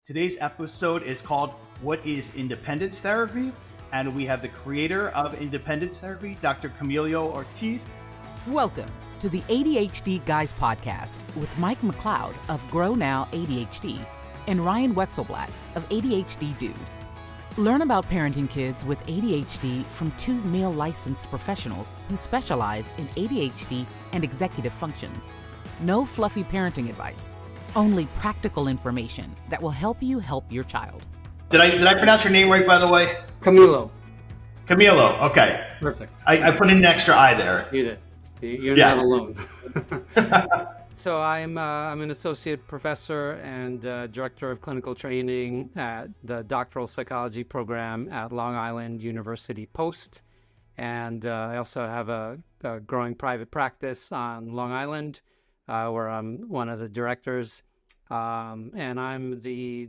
Today's episode is called What is Independence Therapy? And we have the creator of Independence Therapy, Dr. Camilo Ortiz. Welcome to the ADHD Guys podcast with Mike McLeod of Grow Now ADHD and Ryan Wexelblatt of ADHD Dude. Learn about parenting kids with ADHD from two male licensed professionals who specialize in ADHD and executive functions. No fluffy parenting advice, only practical information that will help you help your child. Did I pronounce your name right, by the way? Camilo. Camilo, okay. Perfect. I put in an extra I there. You did. You're not alone. So I'm an associate professor and director of clinical training at the doctoral psychology program at Long Island University Post. And I also have a growing private practice on Long Island where I'm one of the directors. And I'm the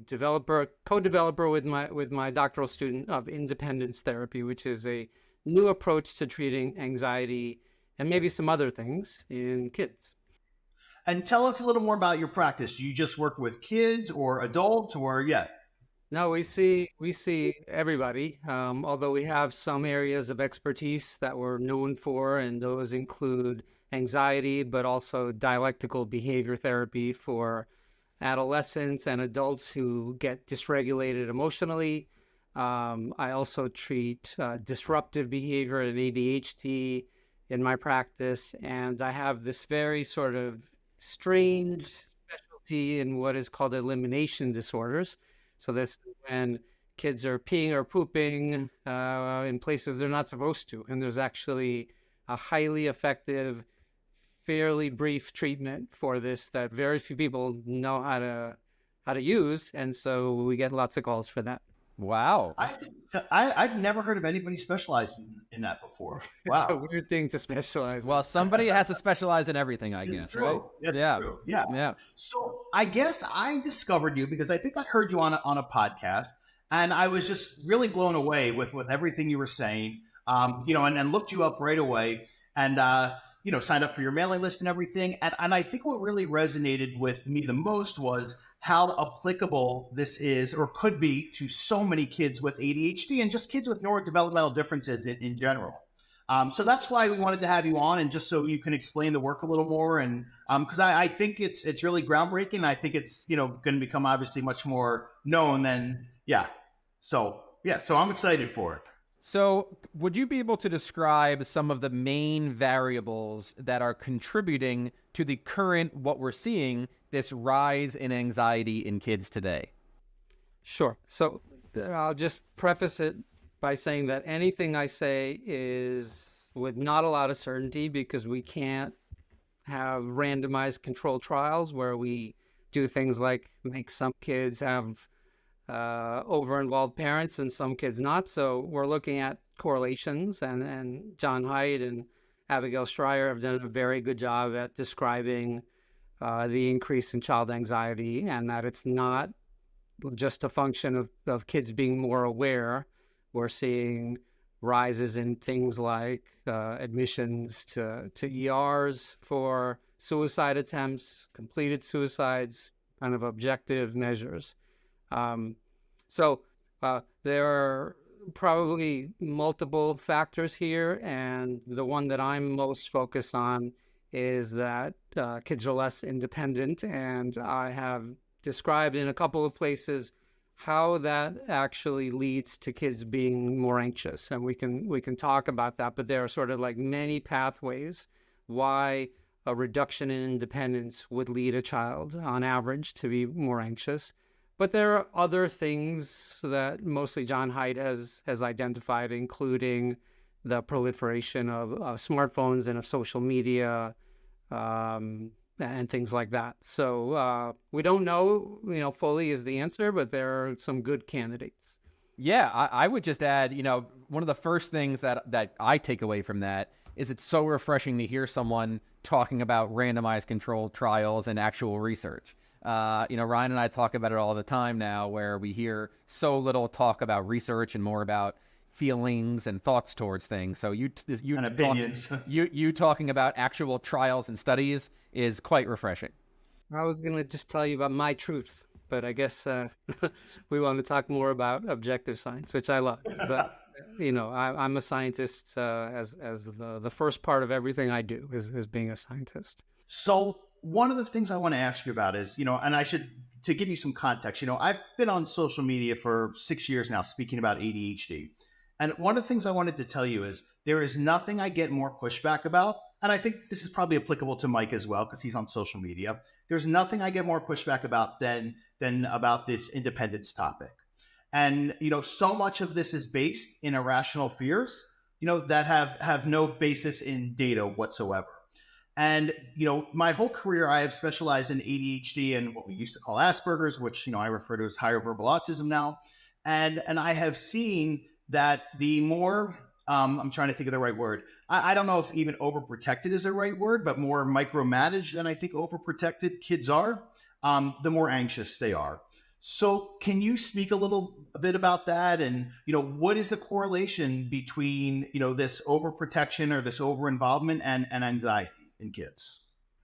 co-developer with my doctoral student of independence therapy, which is a new approach to treating anxiety and maybe some other things in kids. And tell us a little more about your practice. Do you just work with kids or adults or No, we see everybody, although we have some areas of expertise that we're known for, and those include anxiety, but also dialectical behavior therapy for adolescents and adults who get dysregulated emotionally. I also treat disruptive behavior and ADHD in my practice, and I have this very sort of strange specialty in what is called elimination disorders. So this is when kids are peeing or pooping in places they're not supposed to, and there's actually a highly effective, fairly brief treatment for this that very few people know how to use, and so we get lots of calls for that. Wow. I've never heard of anybody specializing in that before. Wow. It's a weird thing to specialize in. Well, somebody has to specialize in everything, I guess, right? That's true. Yeah. So I guess I discovered you because I think I heard you on a podcast, and I was just really blown away with everything you were saying, and looked you up right away and, signed up for your mailing list and everything. And I think what really resonated with me the most was how applicable this is or could be to so many kids with ADHD and just kids with neurodevelopmental differerences in general. So that's why we wanted to have you on, and just so you can explain the work a little more. And because I think it's really groundbreaking. I think it's going to become obviously much more known than So I'm excited for it. So would you be able to describe some of the main variables that are contributing to the current, what we're seeing, this rise in anxiety in kids today? Sure. So I'll just preface it by saying that anything I say is with not a lot of certainty, because we can't have randomized controlled trials where we do things like make some kids have over-involved parents and some kids not. So we're looking at correlations, and John Haidt and Abigail Stryer have done a very good job at describing the increase in child anxiety, and that it's not just a function of kids being more aware. We're seeing rises in things like admissions to ERs for suicide attempts, completed suicides, kind of objective measures. So there are probably multiple factors here, and the one that I'm most focused on is that kids are less independent, and I have described in a couple of places how that actually leads to kids being more anxious, and we can talk about that, but there are sort of like many pathways why a reduction in independence would lead a child on average to be more anxious. But there are other things that mostly John Haidt has identified, including the proliferation of smartphones and of social media and things like that. So we don't know, fully is the answer, but there are some good candidates. Yeah, I would just add, one of the first things that I take away from that is it's so refreshing to hear someone talking about randomized controlled trials and actual research. Ryan and I talk about it all the time now, where we hear so little talk about research and more about feelings and thoughts towards things. So you and opinions. you talking about actual trials and studies is quite refreshing. I was going to just tell you about my truth. but I guess we want to talk more about objective science, which I love. But I'm a scientist as the first part of everything I do is being a scientist. So one of the things I want to ask you about is, and to give you some context, I've been on social media for 6 years now speaking about ADHD. And one of the things I wanted to tell you is there is nothing I get more pushback about. And I think this is probably applicable to Mike as well, because he's on social media. There's nothing I get more pushback about than about this independence topic. And, so much of this is based in irrational fears, that have no basis in data whatsoever. And, my whole career, I have specialized in ADHD and what we used to call Asperger's, which, I refer to as higher verbal autism now. And I have seen that the more, I'm trying to think of the right word. I don't know if even overprotected is the right word, but more micromanaged than I think overprotected kids are, the more anxious they are. So can you speak a bit about that? And, what is the correlation between, this overprotection or this overinvolvement and anxiety in kids?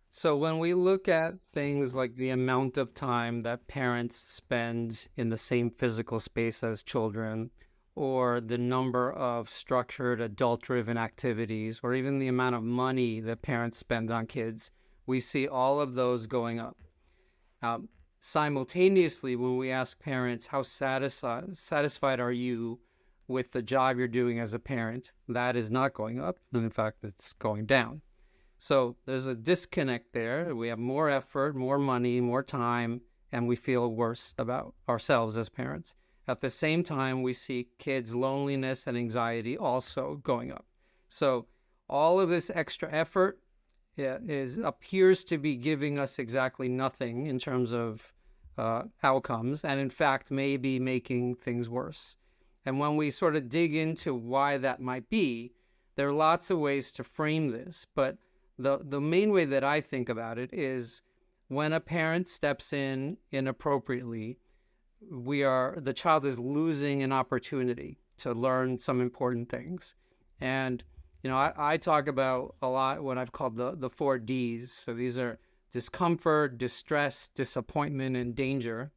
So when we look at things like the amount of time that parents spend in the same physical space as children, or the number of structured adult-driven activities, or even the amount of money that parents spend on kids, we see all of those going up. Simultaneously, when we ask parents, how satisfied are you with the job you're doing as a parent, that is not going up. And in fact, it's going down. So there's a disconnect there. We have more effort, more money, more time, and we feel worse about ourselves as parents. At the same time, we see kids' loneliness and anxiety also going up. So all of this extra effort appears to be giving us exactly nothing in terms of outcomes, and in fact may be making things worse. And when we sort of dig into why that might be, there are lots of ways to frame this, but the main way that I think about it is when a parent steps in inappropriately, the child is losing an opportunity to learn some important things. And, I talk about a lot what I've called the 4 Ds. So these are discomfort, distress, disappointment, and danger.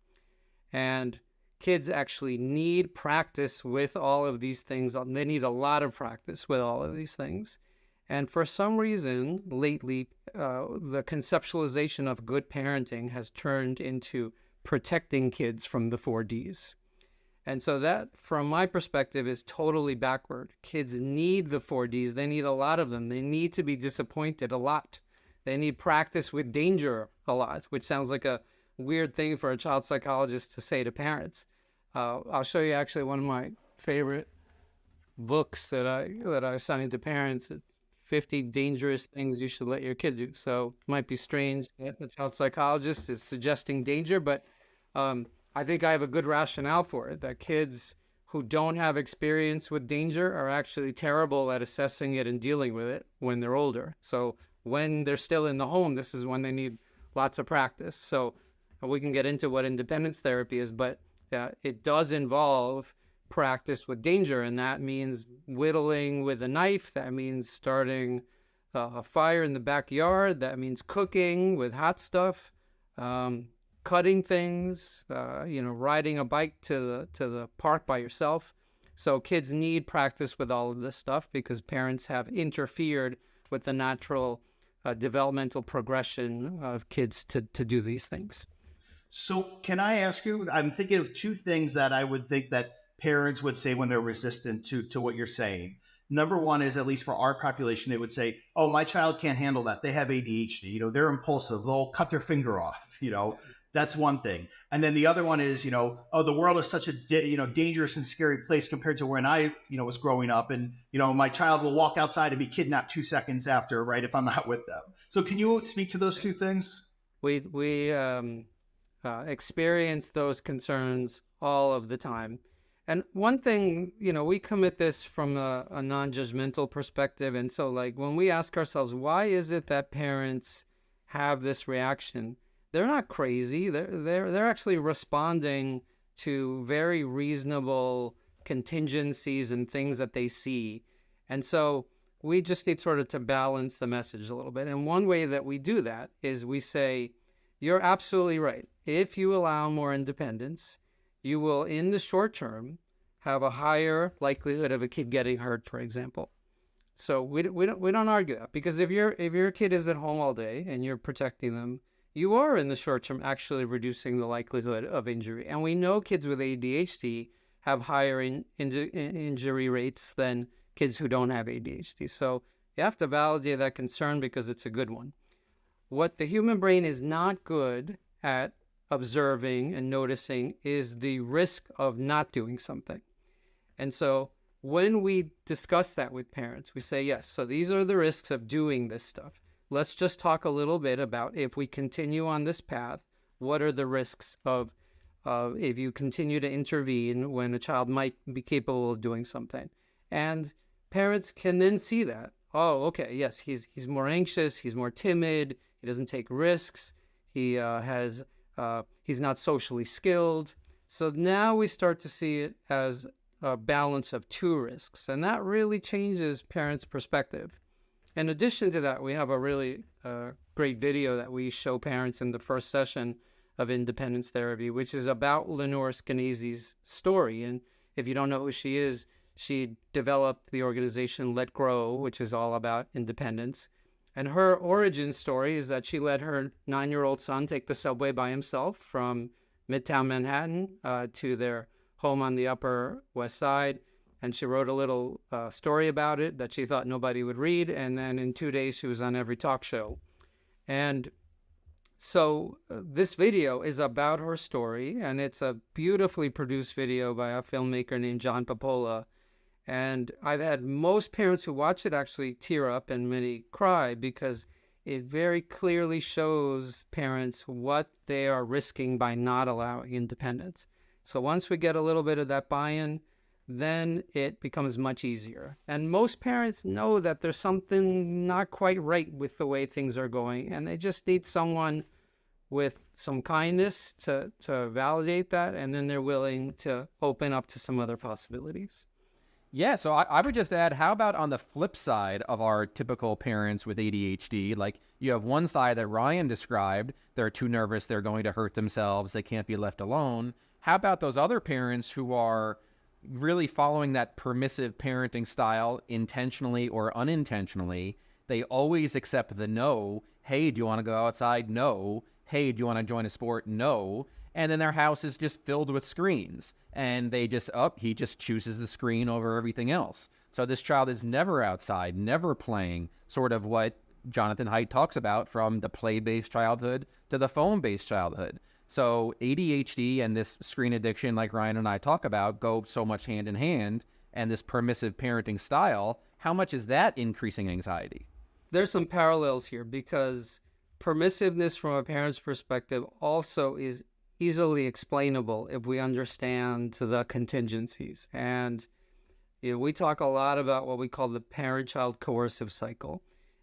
And kids actually need practice with all of these things. They need a lot of practice with all of these things. And for some reason, lately, the conceptualization of good parenting has turned into protecting kids from the 4 Ds. And so that, from my perspective, is totally backward. Kids need the 4 Ds. They need a lot of them. They need to be disappointed a lot. They need practice with danger a lot, which sounds like a weird thing for a child psychologist to say to parents. I'll show you actually one of my favorite books that I assign to parents. 50 dangerous things you should let your kid do. So it might be strange that the child psychologist is suggesting danger, but I think I have a good rationale for it, that kids who don't have experience with danger are actually terrible at assessing it and dealing with it when they're older. So when they're still in the home, this is when they need lots of practice. So we can get into what independence therapy is, but it does involve practice with danger, and that means whittling with a knife. That means starting a fire in the backyard. That means cooking with hot stuff, cutting things, riding a bike to the park by yourself. So kids need practice with all of this stuff because parents have interfered with the natural developmental progression of kids to do these things. So can I ask you, I'm thinking of 2 things that I would think that parents would say when they're resistant to what you're saying. Number one is, at least for our population, they would say, oh, my child can't handle that. They have ADHD. They're impulsive. They'll cut their finger off. That's one thing. And then the other one is, oh, the world is such a dangerous and scary place compared to when I was growing up. And, my child will walk outside and be kidnapped 2 seconds after, right, if I'm not with them. So can you speak to those 2 things? We experience those concerns all of the time. And one thing, we come at this from a non-judgmental perspective. And so when we ask ourselves, why is it that parents have this reaction? They're not crazy. They're actually responding to very reasonable contingencies and things that they see. And so we just need sort of to balance the message a little bit. And one way that we do that is we say, you're absolutely right. If you allow more independence, you will, in the short term, have a higher likelihood of a kid getting hurt, for example. So we don't argue that, because if your kid is at home all day and you're protecting them, you are in the short term actually reducing the likelihood of injury. And we know kids with ADHD have higher injury rates than kids who don't have ADHD. So you have to validate that concern because it's a good one. What the human brain is not good at observing and noticing is the risk of not doing something. And so when we discuss that with parents, we say, yes, so these are the risks of doing this stuff. Let's just talk a little bit about, if we continue on this path, what are the risks of if you continue to intervene when a child might be capable of doing something. And parents can then see that. Oh, okay, yes, he's more anxious, he's more timid, he doesn't take risks, he's not socially skilled. So now we start to see it as a balance of two risks, and that really changes parents' perspective. In addition to that, we have a really great video that we show parents in the first session of independence therapy, which is about Lenore Skenazy's story. And if you don't know who she is, she developed the organization Let Grow, which is all about independence. And her origin story is that she let her 9-year-old son take the subway by himself from Midtown Manhattan to their home on the Upper West Side. And she wrote a little story about it that she thought nobody would read. And then in 2 days, she was on every talk show. And so this video is about her story, and it's a beautifully produced video by a filmmaker named John Papola. And I've had most parents who watch it actually tear up and many cry, because it very clearly shows parents what they are risking by not allowing independence. So once we get a little bit of that buy-in, then it becomes much easier. And most parents know that there's something not quite right with the way things are going, and they just need someone with some kindness to validate that, and then they're willing to open up to some other possibilities. Yeah, so I would just add, how about on the flip side of our typical parents with ADHD? Like, you have one side that Ryan described, they're too nervous, they're going to hurt themselves, they can't be left alone. How about those other parents who are really following that permissive parenting style intentionally or unintentionally? They always accept the no. Hey, do you want to go outside? No. Hey, do you want to join a sport? No. And then their house is just filled with screens, and they just, he just chooses the screen over everything else. So this child is never outside, never playing, sort of what Jonathan Haidt talks about, from the play-based childhood to the phone-based childhood. So ADHD and this screen addiction, like Ryan and I talk about, go so much hand in hand, and this permissive parenting style, how much is that increasing anxiety? There's some parallels here, because permissiveness from a parent's perspective also is easily explainable if we understand the contingencies. And we talk a lot about what we call the parent-child coercive cycle.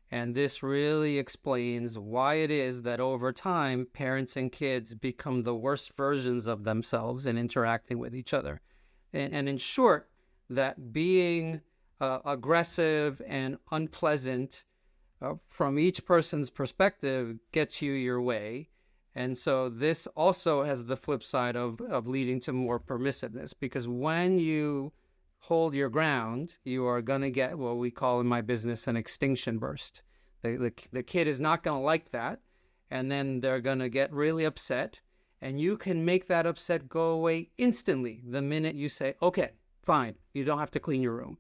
And this really explains why it is that over time, parents and kids become the worst versions of themselves in interacting with each other. And in short, that being aggressive and unpleasant from each person's perspective gets you your way. And so this also has the flip side of leading to more permissiveness, because when you hold your ground, you are going to get what we call in my business an extinction burst. The kid is not going to like that, and then they're going to get really upset, and you can make that upset go away instantly the minute you say, okay, fine, you don't have to clean your room.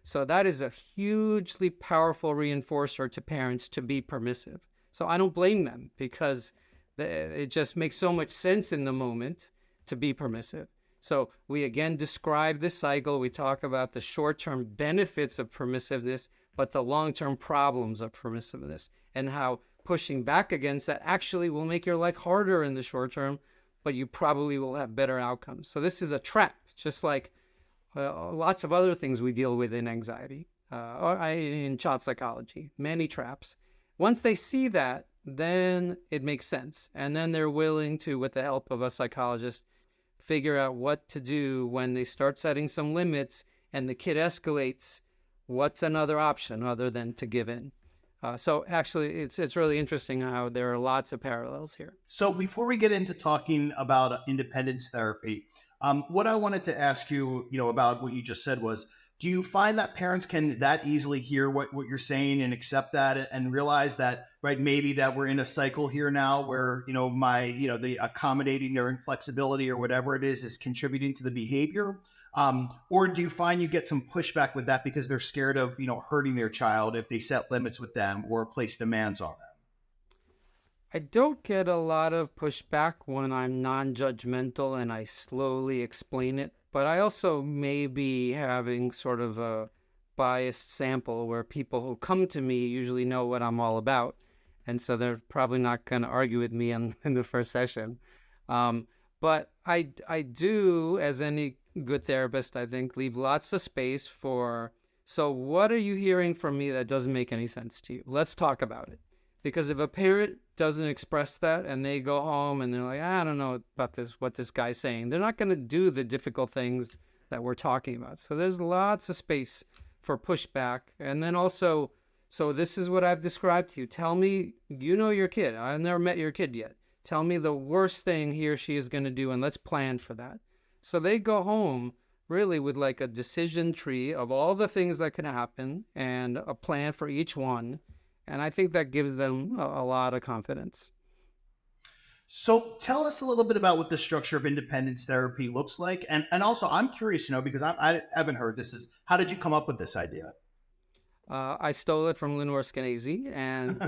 So that is a hugely powerful reinforcer to parents to be permissive. So I don't blame them, because it just makes so much sense in the moment to be permissive. So we again describe this cycle. We talk about the short-term benefits of permissiveness, but the long-term problems of permissiveness, and how pushing back against that actually will make your life harder in the short term, but you probably will have better outcomes. So this is a trap, just like lots of other things we deal with in anxiety, or in child psychology, many traps. Once they see that, then it makes sense. And then they're willing to, with the help of a psychologist, figure out what to do when they start setting some limits and the kid escalates. What's another option other than to give in? So actually, it's really interesting how there are lots of parallels here. So before we get into talking about independence therapy, what I wanted to ask you, about what you just said was, do you find that parents can that easily hear what you're saying and accept that and realize that, right, maybe that we're in a cycle here now where, the accommodating their inflexibility or whatever it is contributing to the behavior? Or do you find you get some pushback with that because they're scared of, hurting their child if they set limits with them or place demands on them? I don't get a lot of pushback when I'm non-judgmental and I slowly explain it, but I also may be having sort of a biased sample where people who come to me usually know what I'm all about, and so they're probably not going to argue with me in the first session. But I do, as any good therapist, I think, leave lots of space for, so what are you hearing from me that doesn't make any sense to you? Let's talk about it. Because if a parent doesn't express that and they go home and they're like, I don't know about this, what this guy's saying, they're not going to do the difficult things that we're talking about. So there's lots of space for pushback. And then also, so this is what I've described to you. Tell me, your kid. I've never met your kid yet. Tell me the worst thing he or she is going to do, and let's plan for that. So they go home really with like a decision tree of all the things that can happen and a plan for each one. And I think that gives them a lot of confidence. So tell us a little bit about what the structure of independence therapy looks like. And also, I'm curious to know, because I haven't heard this, is how did you come up with this idea? I stole it from Lenore Skenazy, and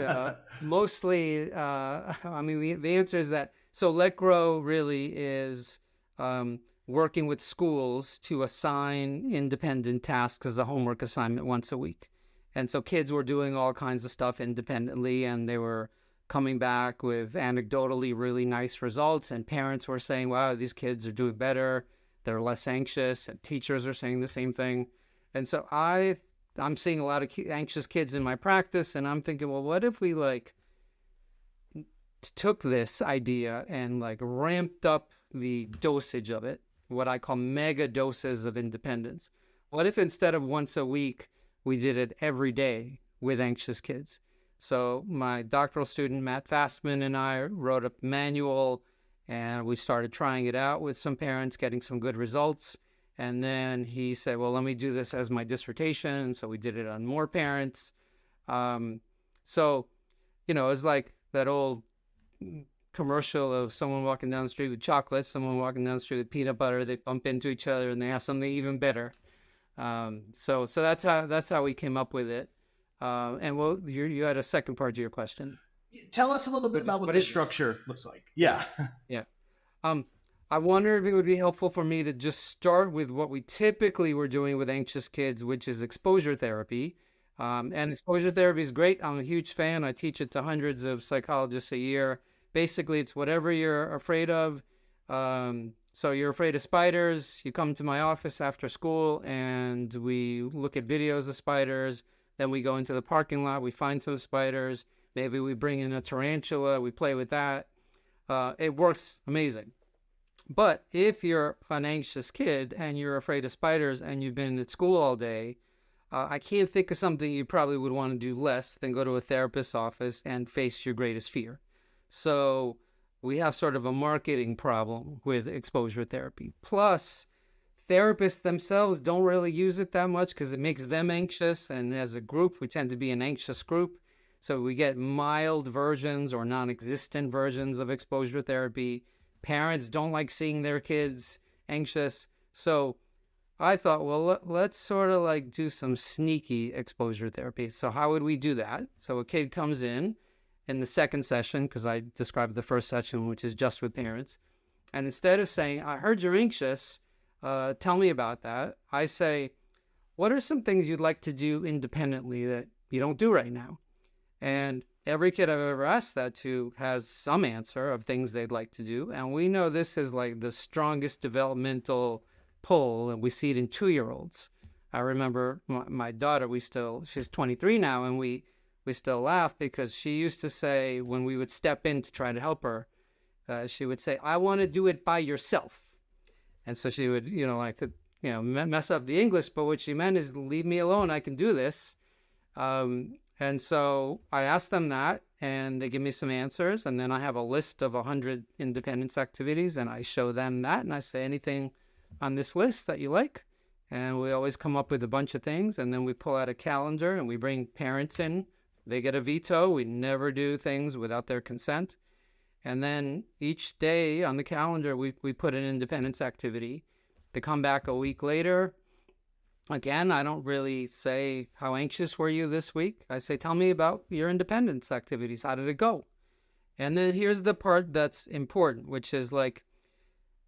mostly, the answer is that, so Let Grow really is working with schools to assign independent tasks as a homework assignment once a week. And so kids were doing all kinds of stuff independently, and they were coming back with anecdotally really nice results, and parents were saying, wow, these kids are doing better, they're less anxious, and teachers are saying the same thing. And so I'm seeing a lot of anxious kids in my practice, and I'm thinking, well, what if we took this idea and ramped up the dosage of it, what I call mega doses of independence? What if instead of once a week, we did it every day with anxious kids? So my doctoral student, Matt Fastman, and I wrote a manual, and we started trying it out with some parents, getting some good results. And then he said, well, let me do this as my dissertation. So we did it on more parents. It's like that old commercial of someone walking down the street with chocolate, someone walking down the street with peanut butter. They bump into each other and they have something even better. So that's how we came up with it. And you had a second part to your question. Tell us a little bit about what the structure looks like. Yeah. Yeah. I wonder if it would be helpful for me to just start with what we typically were doing with anxious kids, which is exposure therapy. And exposure therapy is great. I'm a huge fan. I teach it to hundreds of psychologists a year. Basically, it's whatever you're afraid of. So you're afraid of spiders, you come to my office after school and we look at videos of spiders. Then we go into the parking lot, we find some spiders. Maybe we bring in a tarantula, we play with that. It works amazing. But if you're an anxious kid and you're afraid of spiders and you've been at school all day, I can't think of something you probably would want to do less than go to a therapist's office and face your greatest fear. So we have sort of a marketing problem with exposure therapy. Plus, therapists themselves don't really use it that much because it makes them anxious. And as a group, we tend to be an anxious group. So we get mild versions or non-existent versions of exposure therapy. Parents don't like seeing their kids anxious. So I thought, well, let's sort of do some sneaky exposure therapy. So how would we do that? So a kid comes in the second session, because I described the first session, which is just with parents. And instead of saying, I heard you're anxious, tell me about that, I say, what are some things you'd like to do independently that you don't do right now? And every kid I've ever asked that to has some answer of things they'd like to do. And we know this is the strongest developmental pull, and we see it in 2-year-olds. I remember my daughter, she's 23 now, and we still laugh because she used to say, when we would step in to try to help her, she would say, I want to do it by yourself. And so she would, mess up the English, but what she meant is, leave me alone, I can do this. And so I ask them that, and they give me some answers. And then I have a list of 100 independence activities, and I show them that. And I say, anything on this list that you like? And we always come up with a bunch of things. And then we pull out a calendar and we bring parents in. They get a veto. We never do things without their consent. And then each day on the calendar, we put an independence activity. They come back a week later. Again, I don't really say, how anxious were you this week? I say, tell me about your independence activities. How did it go? And then here's the part that's important, which is like,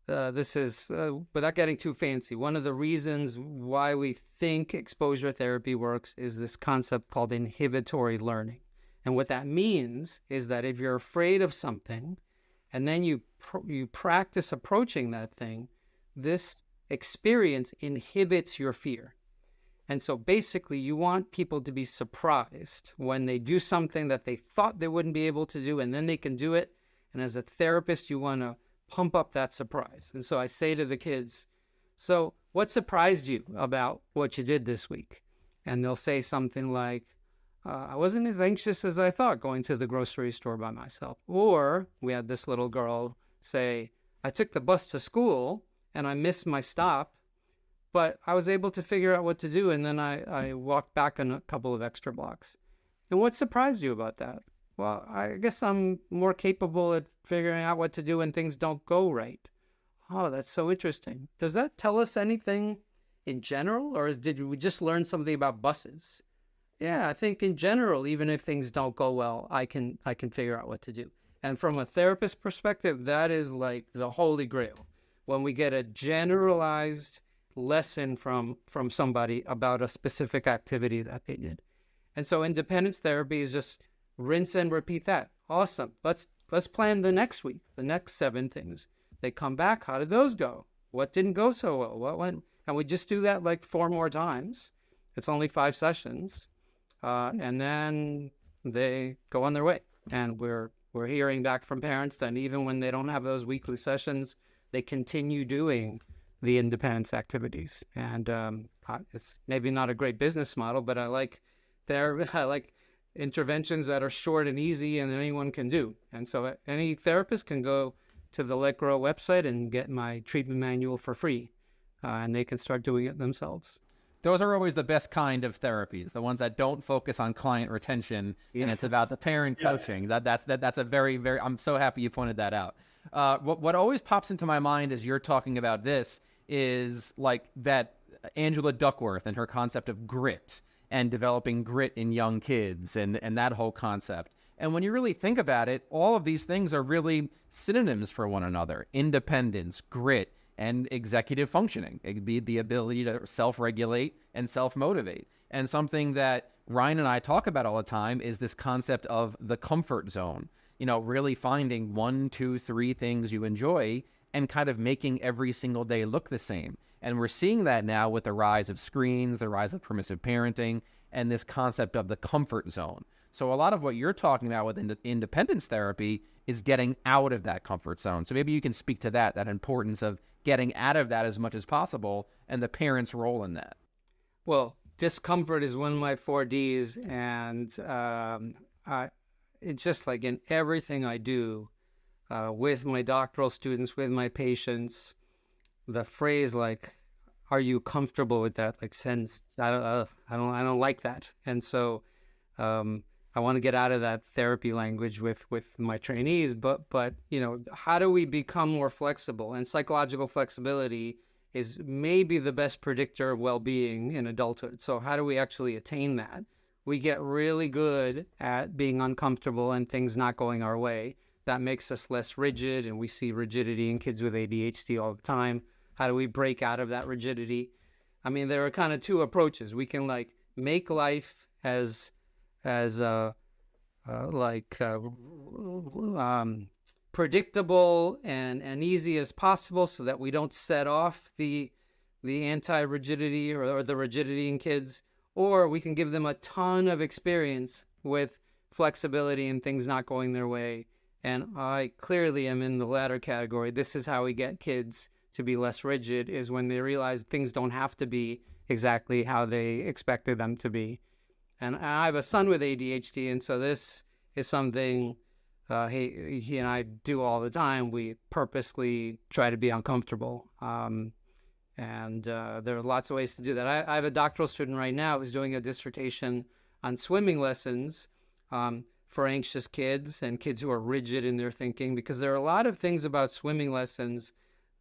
this is, without getting too fancy, one of the reasons why we think exposure therapy works is this concept called inhibitory learning. And what that means is that if you're afraid of something, and then you practice approaching that thing, this experience inhibits your fear. And so basically you want people to be surprised when they do something that they thought they wouldn't be able to do, and then they can do it. And as a therapist, you want to pump up that surprise. And so I say to the kids, so what surprised you about what you did this week? And they'll say something like, I wasn't as anxious as I thought going to the grocery store by myself. Or we had this little girl say, I took the bus to school and I missed my stop, but I was able to figure out what to do, and then I walked back on a couple of extra blocks. And what surprised you about that? Well, I guess I'm more capable at figuring out what to do when things don't go right. Oh, that's so interesting. Does that tell us anything in general, or did we just learn something about buses? Yeah, I think in general, even if things don't go well, I can figure out what to do. And from a therapist perspective, that is like the holy grail. When we get a generalized lesson from somebody about a specific activity that they did. And so independence therapy is just rinse and repeat that. Awesome. Let's plan the next week, the next 7 things. They come back. How did those go? What didn't go so well? What went? And we just do that like 4 more times. It's only 5 sessions. And then they go on their way. And we're hearing back from parents that even when they don't have those weekly sessions, they continue doing the independence activities. And it's maybe not a great business model, but I like interventions that are short and easy and anyone can do. And so any therapist can go to the Let Grow website and get my treatment manual for free, and they can start doing it themselves. Those are always the best kind of therapies, the ones that don't focus on client retention, and it's about the parent coaching. That's a very, very, I'm so happy you pointed that out. What always pops into my mind as you're talking about this is like that Angela Duckworth and her concept of grit and developing grit in young kids and that whole concept. And when you really think about it, all of these things are really synonyms for one another: independence, grit, and executive functioning. It could be the ability to self-regulate and self-motivate. And something that Ryan and I talk about all the time is this concept of the comfort zone. You know, really finding 1, 2, 3 things you enjoy and kind of making every single day look the same. And we're seeing that now with the rise of screens, the rise of permissive parenting, and this concept of the comfort zone. So a lot of what you're talking about with independence therapy is getting out of that comfort zone. So maybe you can speak to that importance of getting out of that as much as possible and the parent's role in that. Well, discomfort is one of my 4 Ds, and it's just like in everything I do with my doctoral students, with my patients, the phrase like, "Are you comfortable with that?" like sends I don't like that, and so I want to get out of that therapy language with my trainees. But you know, how do we become more flexible? And psychological flexibility is maybe the best predictor of well-being in adulthood. So how do we actually attain that? We get really good at being uncomfortable and things not going our way. That makes us less rigid, and we see rigidity in kids with ADHD all the time. How do we break out of that rigidity? I mean, there are kind of 2 approaches. We can like make life as predictable and easy as possible, so that we don't set off the anti-rigidity or the rigidity in kids, or we can give them a ton of experience with flexibility and things not going their way. And I clearly am in the latter category. This is how we get kids to be less rigid, is when they realize things don't have to be exactly how they expected them to be. And I have a son with ADHD, and so this is something he and I do all the time. We purposely try to be uncomfortable. And there are lots of ways to do that. I have a doctoral student right now who's doing a dissertation on swimming lessons for anxious kids and kids who are rigid in their thinking, because there are a lot of things about swimming lessons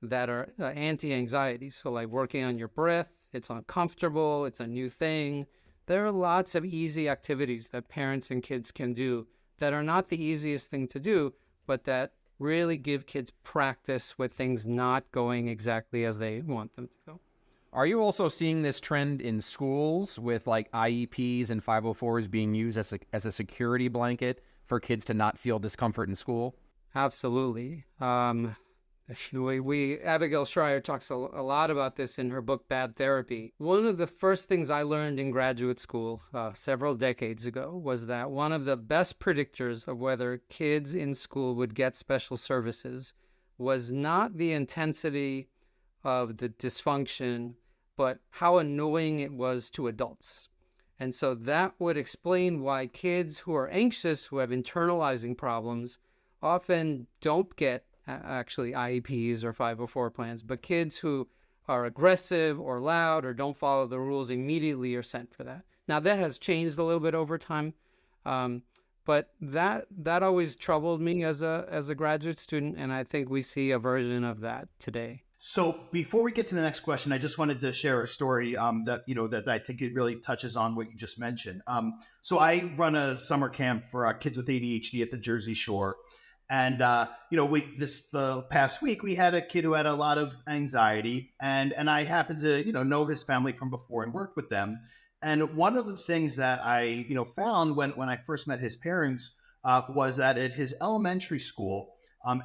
that are anti-anxiety. So like working on your breath, it's uncomfortable, it's a new thing. There are lots of easy activities that parents and kids can do that are not the easiest thing to do, but that really give kids practice with things not going exactly as they want them to go. Are you also seeing this trend in schools with like IEPs and 504s being used as a security blanket for kids to not feel discomfort in school? Absolutely. Abigail Schreier talks a lot about this in her book, Bad Therapy. One of the first things I learned in graduate school several decades ago was that one of the best predictors of whether kids in school would get special services was not the intensity of the dysfunction, but how annoying it was to adults. And so that would explain why kids who are anxious, who have internalizing problems, often don't get actually IEPs or 504 plans, but kids who are aggressive or loud or don't follow the rules immediately are sent for that. Now that has changed a little bit over time, but that always troubled me as a graduate student, and I think we see a version of that today. So before we get to the next question, I just wanted to share a story that I think it really touches on what you just mentioned. So I run a summer camp for kids with ADHD at the Jersey Shore. And, the past week, we had a kid who had a lot of anxiety, and I happened to, know his family from before and worked with them. And one of the things that I, found when I first met his parents was that at his elementary school,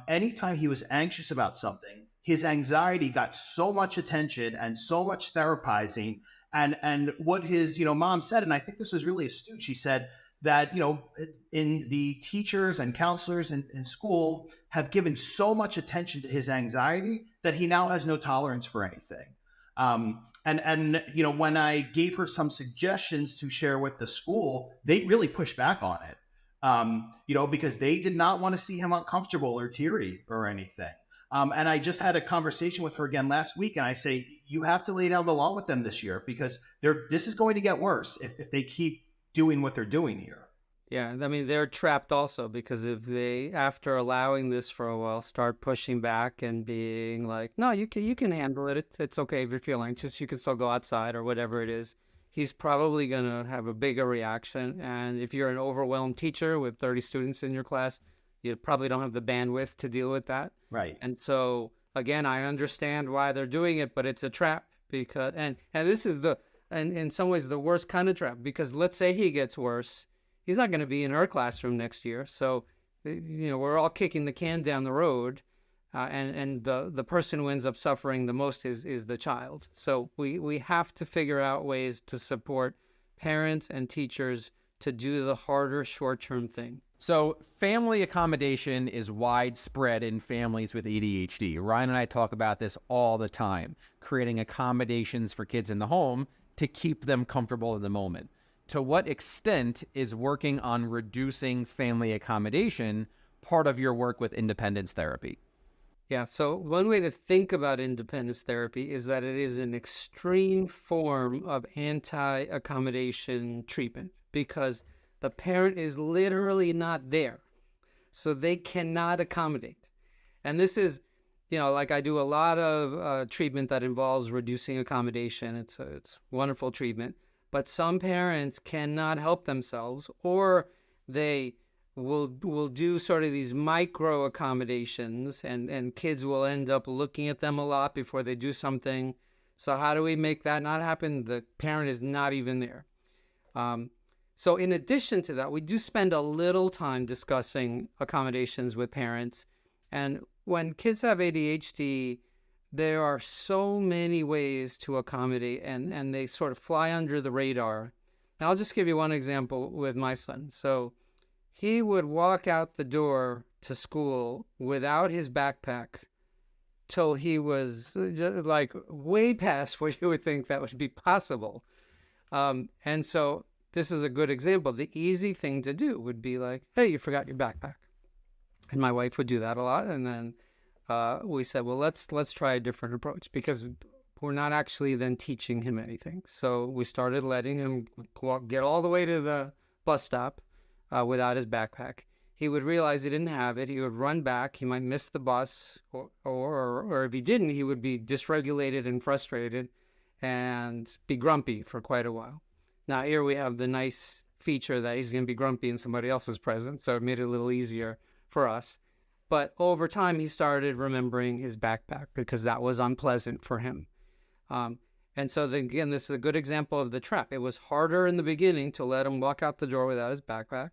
anytime he was anxious about something, his anxiety got so much attention and so much therapizing. And what his, mom said, and I think this was really astute, she said that, in the teachers and counselors in school have given so much attention to his anxiety that he now has no tolerance for anything. And when I gave her some suggestions to share with the school, they really pushed back on it, because they did not want to see him uncomfortable or teary or anything. And I just had a conversation with her again last week, and I say, you have to lay down the law with them this year, because this is going to get worse if they keep doing what they're doing here. Yeah, I mean, they're trapped also, because if they, after allowing this for a while, start pushing back and being like, no, you can handle it. It's okay if you feel anxious. You can still go outside or whatever it is. He's probably going to have a bigger reaction. And if you're an overwhelmed teacher with 30 students in your class, you probably don't have the bandwidth to deal with that. Right. And so, again, I understand why they're doing it, but it's a trap, because, and this is and in some ways the worst kind of trap, because let's say he gets worse, he's not going to be in our classroom next year. So, we're all kicking the can down the road, and the person who ends up suffering the most is the child. So we have to figure out ways to support parents and teachers to do the harder short-term thing. So family accommodation is widespread in families with ADHD. Ryan and I talk about this all the time, creating accommodations for kids in the home to keep them comfortable in the moment. To what extent is working on reducing family accommodation part of your work with independence therapy? Yeah, so one way to think about independence therapy is that it is an extreme form of anti-accommodation treatment, because the parent is literally not there, so they cannot accommodate. And this is, like I do a lot of treatment that involves reducing accommodation. It's wonderful treatment. But some parents cannot help themselves, or they will do sort of these micro accommodations, and kids will end up looking at them a lot before they do something. So how do we make that not happen? The parent is not even there. So in addition to that, we do spend a little time discussing accommodations with parents. And when kids have ADHD, there are so many ways to accommodate, and they sort of fly under the radar. And I'll just give you one example with my son. So he would walk out the door to school without his backpack till he was like way past where you would think that would be possible. And so this is a good example. The easy thing to do would be like, hey, you forgot your backpack. And my wife would do that a lot. And then we said, well, let's try a different approach, because we're not actually then teaching him anything. So we started letting him get all the way to the bus stop without his backpack. He would realize he didn't have it. He would run back. He might miss the bus, or if he didn't, he would be dysregulated and frustrated and be grumpy for quite a while. Now here we have the nice feature that he's going to be grumpy in somebody else's presence, so it made it a little easier for us. But over time, he started remembering his backpack because that was unpleasant for him. And so again, this is a good example of the trap. It was harder in the beginning to let him walk out the door without his backpack.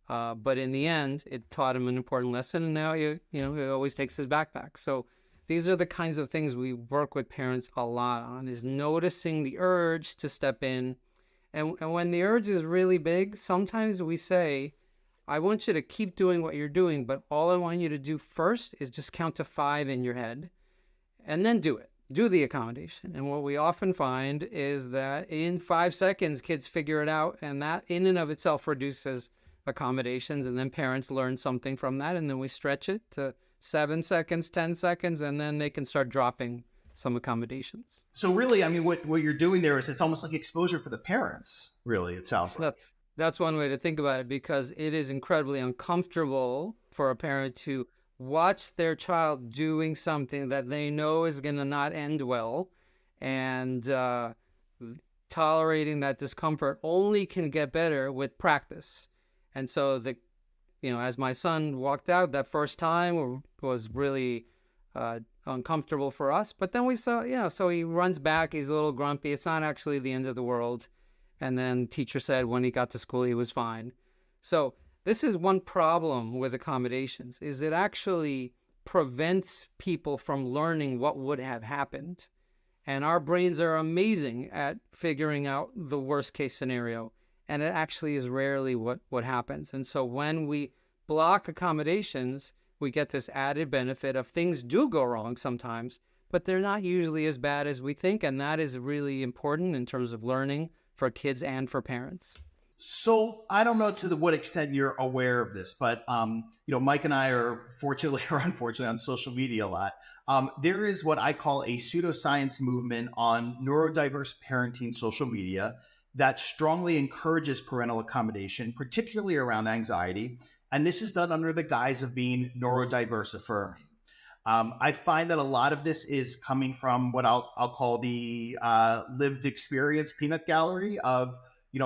But in the end, it taught him an important lesson, and now he always takes his backpack. So these are the kinds of things we work with parents a lot on, is noticing the urge to step in. And when the urge is really big, sometimes we say, I want you to keep doing what you're doing, but all I want you to do first is just count to 5 in your head, and then do it. Do the accommodation. And what we often find is that in 5 seconds, kids figure it out, and that in and of itself reduces accommodations, and then parents learn something from that, and then we stretch it to 7 seconds, 10 seconds, and then they can start dropping some accommodations. So really, I mean, what you're doing there is it's almost like exposure for the parents, really, it sounds like. That's one way to think about it, because it is incredibly uncomfortable for a parent to watch their child doing something that they know is going to not end well, and tolerating that discomfort only can get better with practice. And so as my son walked out that first time, was really uncomfortable for us. But then we saw, so he runs back, he's a little grumpy. It's not actually the end of the world. And then teacher said when he got to school, he was fine. So this is one problem with accommodations, is it actually prevents people from learning what would have happened. And our brains are amazing at figuring out the worst case scenario. And it actually is rarely what happens. And so when we block accommodations, we get this added benefit of things do go wrong sometimes, but they're not usually as bad as we think. And that is really important in terms of learning for kids and for parents. So I don't know to what extent you're aware of this, but Mike and I are fortunately or unfortunately on social media a lot. There is what I call a pseudoscience movement on neurodiverse parenting social media that strongly encourages parental accommodation, particularly around anxiety. And this is done under the guise of being neurodiverse affirming. I find that a lot of this is coming from what I'll call the lived experience peanut gallery of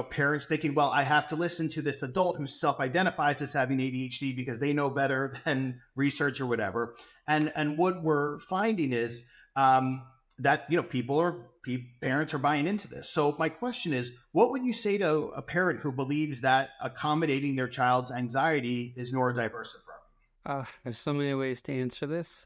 parents thinking, well, I have to listen to this adult who self-identifies as having ADHD because they know better than research or whatever. And what we're finding is that parents are buying into this. So my question is, what would you say to a parent who believes that accommodating their child's anxiety is neurodiverse affirming? There's so many ways to answer this.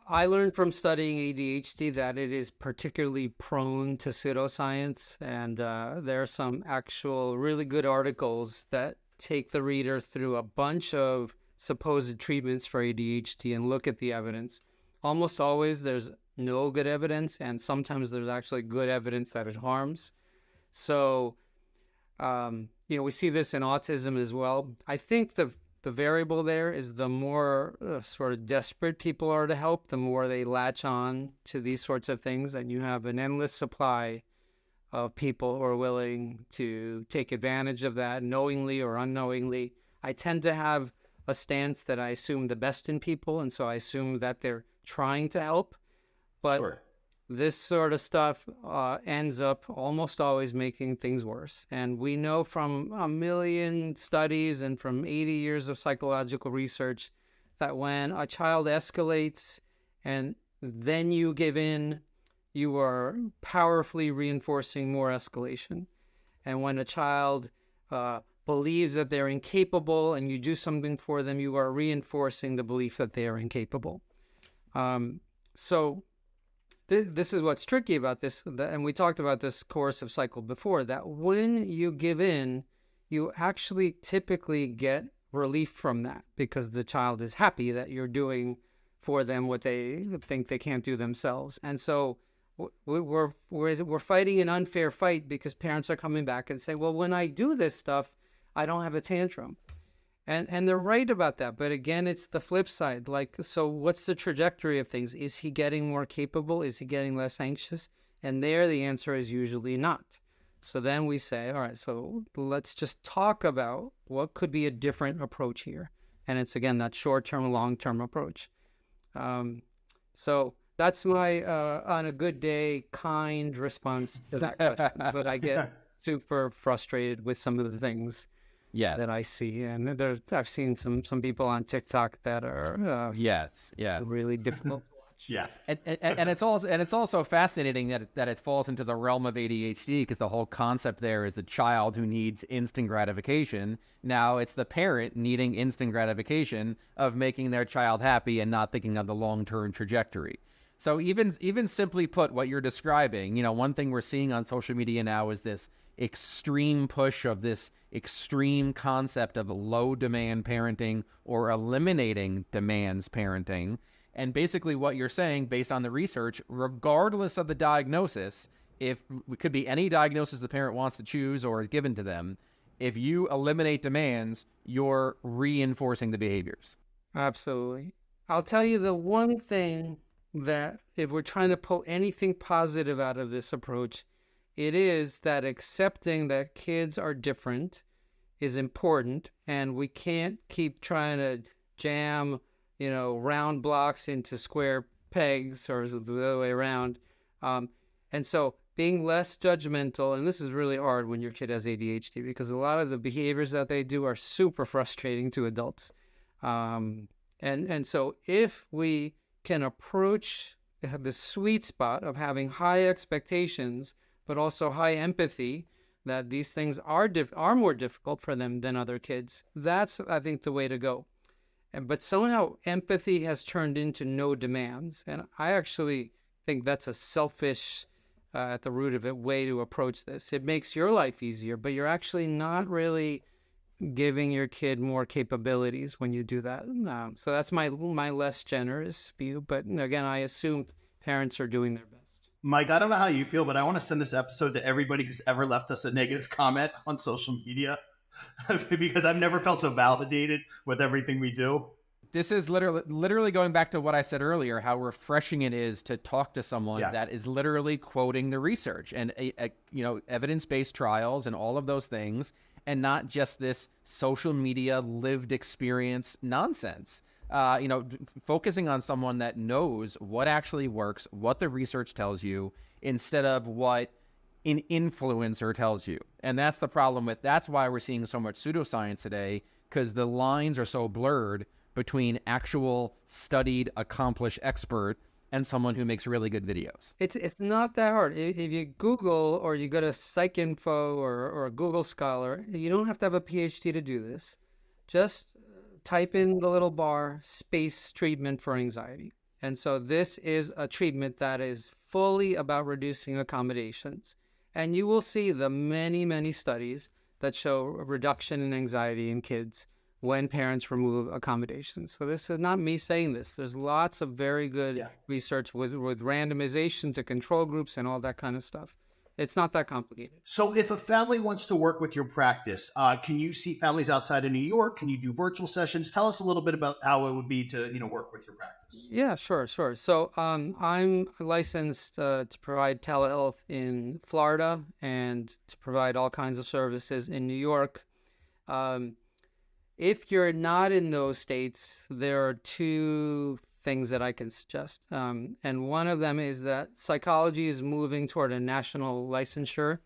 I learned from studying ADHD that it is particularly prone to pseudoscience, and there are some actual really good articles that take the reader through a bunch of supposed treatments for ADHD and look at the evidence. Almost always there's no good evidence, and sometimes there's actually good evidence that it harms. So, we see this in autism as well. I think the variable there is the more sort of desperate people are to help, the more they latch on to these sorts of things, and you have an endless supply of people who are willing to take advantage of that knowingly or unknowingly. I tend to have a stance that I assume the best in people, and so I assume that they're trying to help. But Sure. This sort of stuff ends up almost always making things worse. And we know from a million studies and from 80 years of psychological research that when a child escalates and then you give in, you are powerfully reinforcing more escalation. And when a child believes that they're incapable and you do something for them, you are reinforcing the belief that they are incapable. So this is what's tricky about this, and we talked about this coercive cycle before, that when you give in, you actually typically get relief from that because the child is happy that you're doing for them what they think they can't do themselves. And so we're fighting an unfair fight because parents are coming back and saying, well, when I do this stuff, I don't have a tantrum. And they're right about that. But again, it's the flip side. Like, so what's the trajectory of things? Is he getting more capable? Is he getting less anxious? And there, the answer is usually not. So then we say, all right, so let's just talk about what could be a different approach here. And it's, again, that short-term, long-term approach. So that's my, on a good day, kind response to that question. But I get super frustrated with some of the things that I see. And I've seen some people on TikTok that are really difficult. Yeah, and it's also fascinating that it falls into the realm of ADHD, because the whole concept there is the child who needs instant gratification. Now it's the parent needing instant gratification of making their child happy and not thinking of the long-term trajectory. So even simply put, what you're describing, one thing we're seeing on social media now is this extreme push of this extreme concept of low demand parenting or eliminating demands parenting. And basically what you're saying, based on the research, regardless of the diagnosis, if it could be any diagnosis the parent wants to choose or is given to them, if you eliminate demands, you're reinforcing the behaviors. Absolutely. I'll tell you the one thing that, if we're trying to pull anything positive out of this approach, it is that accepting that kids are different is important, and we can't keep trying to jam round blocks into square pegs, or the other way around. And so being less judgmental, and this is really hard when your kid has ADHD, because a lot of the behaviors that they do are super frustrating to adults. And so if we can approach the sweet spot of having high expectations, but also high empathy, that these things are more difficult for them than other kids, that's, I think, the way to go. But somehow empathy has turned into no demands. And I actually think that's a selfish, at the root of it, way to approach this. It makes your life easier, but you're actually not really giving your kid more capabilities when you do that. So that's my less generous view. But again, I assume parents are doing their best. Mike, I don't know how you feel, but I want to send this episode to everybody who's ever left us a negative comment on social media. Because I've never felt so validated with everything we do. This is literally going back to what I said earlier, how refreshing it is to talk to someone that is literally quoting the research and evidence-based trials and all of those things, and not just this social media lived experience nonsense. Focusing on someone that knows what actually works, what the research tells you, instead of what an influencer tells you. And that's the problem that's why we're seeing so much pseudoscience today, because the lines are so blurred between actual studied, accomplished expert and someone who makes really good videos. It's not that hard. If you Google, or you go to PsycInfo or a Google Scholar, you don't have to have a PhD to do this. Just type in the little bar, space treatment for anxiety. And so this is a treatment that is fully about reducing accommodations. And you will see the many, many studies that show a reduction in anxiety in kids when parents remove accommodations. So this is not me saying this. There's lots of very good research with randomization to control groups and all that kind of stuff. It's not that complicated. So if a family wants to work with your practice, can you see families outside of New York? Can you do virtual sessions? Tell us a little bit about how it would be to work with your practice. Yeah, sure. So I'm licensed to provide telehealth in Florida and to provide all kinds of services in New York. If you're not in those states, there are two things that I can suggest. And one of them is that psychology is moving toward a national licensure.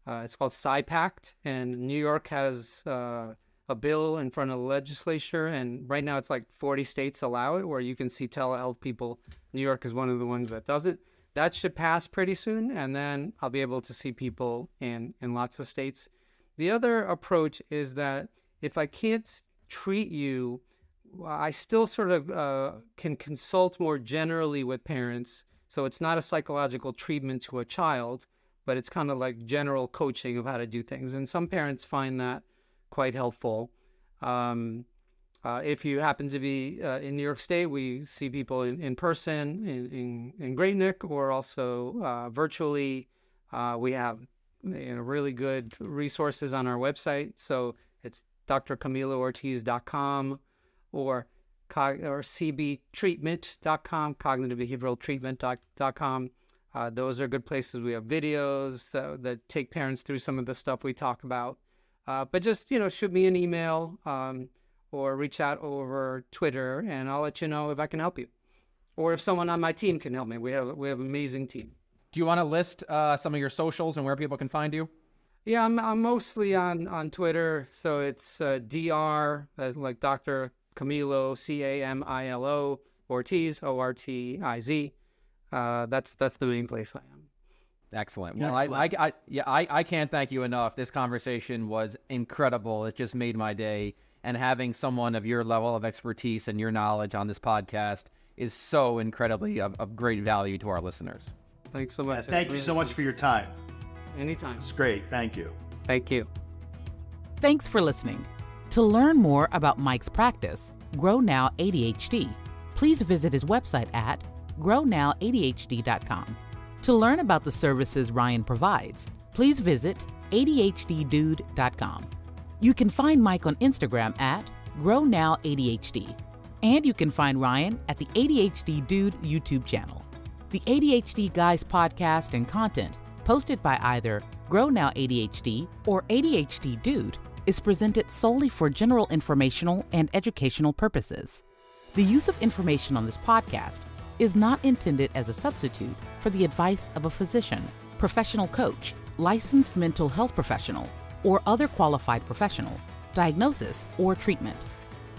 It's called PsyPact, and New York has a bill in front of the legislature, and right now it's like 40 states allow it, where you can see telehealth people. New York is one of the ones that doesn't. That should pass pretty soon, and then I'll be able to see people in lots of states. The other approach is that if I can't treat you, I still sort of can consult more generally with parents. So it's not a psychological treatment to a child, but it's kind of like general coaching of how to do things. And some parents find that quite helpful. If you happen to be in New York State, we see people in person in Great Neck, or also virtually. We have really good resources on our website. So it's drcamiloortiz.com or cbtreatment.com, cognitive behavioral treatment.com. Those are good places. We have videos that take parents through some of the stuff we talk about. But just, shoot me an email or reach out over Twitter, and I'll let you know if I can help you, or if someone on my team can help me. We have an amazing team. Do you want to list some of your socials and where people can find you? Yeah, I'm mostly on Twitter. So it's Dr. like Dr. Camilo, Camilo Ortiz, Ortiz. That's the main place I am. Excellent. Well, Excellent. I can't thank you enough. This conversation was incredible. It just made my day. And having someone of your level of expertise and your knowledge on this podcast is so incredibly of great value to our listeners. Thanks so much. Yeah, thank you so much for your time. Anytime. It's great. Thank you. Thank you. Thanks for listening. To learn more about Mike's practice, Grow Now ADHD, please visit his website at grownowadhd.com. To learn about the services Ryan provides, please visit adhddude.com. You can find Mike on Instagram at grownowadhd, and you can find Ryan at the ADHD Dude YouTube channel. The ADHD Guys podcast and content posted by either Grow Now ADHD or ADHD Dude is presented solely for general informational and educational purposes. The use of information on this podcast is not intended as a substitute for the advice of a physician, professional coach, licensed mental health professional, or other qualified professional, diagnosis, or treatment.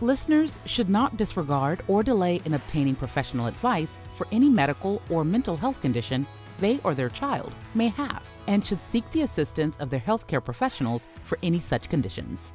Listeners should not disregard or delay in obtaining professional advice for any medical or mental health condition they or their child may have, and should seek the assistance of their healthcare professionals for any such conditions.